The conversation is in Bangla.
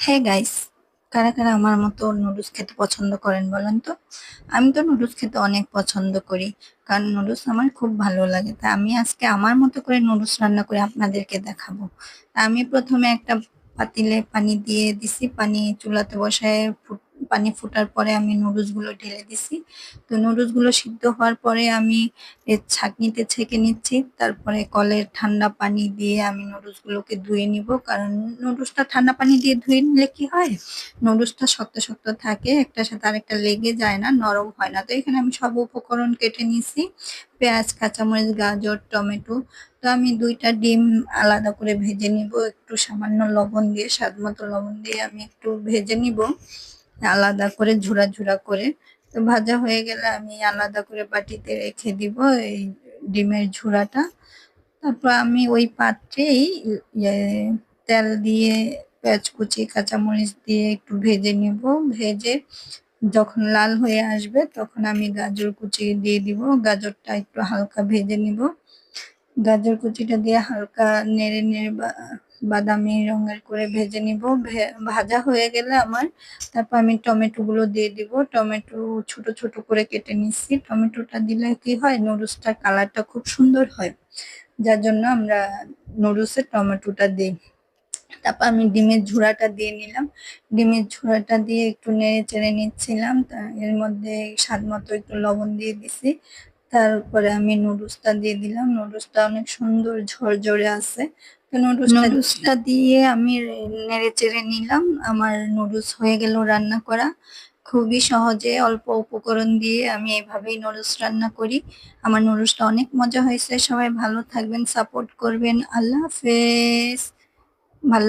হ্যাঁ গাইস, কারা কারা আমার মতো নুডলস খেতে পছন্দ করেন বলেন তো? আমি তো নুডলস খেতে অনেক পছন্দ করি, কারণ নুডলস আমার খুব ভালো লাগে। তা আমি আজকে আমার মতো করে নুডলস রান্না করে আপনাদেরকে দেখাবো। তা আমি প্রথমে একটা পাতিলে পানি দিয়ে দিছি, পানি চুলাতে বসায় পানি ফোটার পরে আমি নুডলস গুলো ঢেলে দিছি। তো নুডলস গুলো সিদ্ধ হওয়ার পরে আমি ছাঁকনিতে ছেঁকে নিচ্ছি, তারপরে কলের ঠান্ডা পানি দিয়ে আমি নুডলস গুলোকে ধুয়ে নিব। কারণ নুডলসটা ঠান্ডা পানি দিয়ে ধুয়ে নিলে কি হয়, নুডলসটা শক্ত শক্ত থাকে, একটার সাথে আরেকটা লেগে যায় না, নরম হয় না। তো এখানে আমি সব উপকরণ কেটে নিছি, পেঁয়াজ, কাঁচামরিচ, গাজর, টমেটো। তো আমি 2টা ডিম আলাদা করে ভেজে নিব, একটু সামান্য লবণ দিয়ে, স্বাদ মতো লবণ দিয়ে আমি একটু ভেজে নিব আলাদা করে, ঝুরা ঝুরা করে। তো ভাজা হয়ে গেলে আমি আলাদা করে বাটিতে রেখে দিব এই ডিমের ঝুরাটা। তারপর আমি ওই পাত্রেই ইয়ে তেল দিয়ে পেঁয়াজ কুচি, কাঁচামরিচ দিয়ে একটু ভেজে নিব। ভেজে যখন লাল হয়ে আসবে তখন আমি গাজর কুচি দিয়ে দিব। গাজরটা একটু হালকা ভেজে নিব। গাজর কুচিটা দিয়ে হালকা নেড়ে নেড়ে বাদামি রঙের করে ভেজে নিব। ভাজা হয়ে গেলে আমার, তারপর আমি টমেটো গুলো দিয়ে দিব। টমেটো ছোট ছোট করে কেটে নিচ্ছি। টমেটোটা দিলে কি হয়, নুডলসটার কালারটা খুব সুন্দর হয়, যার জন্য আমরা নুডলসে টমেটোটা দিই। তারপর আমি ডিমের ঝুড়াটা দিয়ে নিলাম। ডিমের ঝুড়াটা দিয়ে একটু নেড়ে চেড়ে নিচ্ছিলাম। এর মধ্যে স্বাদ মতো একটু লবণ দিয়ে দিছি। তারপরে আমি নুডলসটা দিয়ে দিলাম। নুডলসটা অনেক সুন্দর ঝরঝরে আছে। তো নুডলসটা দিয়ে আমি নেড়ে চেড়ে নিলাম। আমার নুডলস হয়ে গেল রান্না করা। খুবই সহজে অল্প উপকরণ দিয়ে আমি এভাবেই নুডলস রান্না করি। আমার নুডলসটা অনেক মজা হয়েছে। সবাই ভালো থাকবেন, সাপোর্ট করবেন। আল্লাহ হাফেজ। ভালো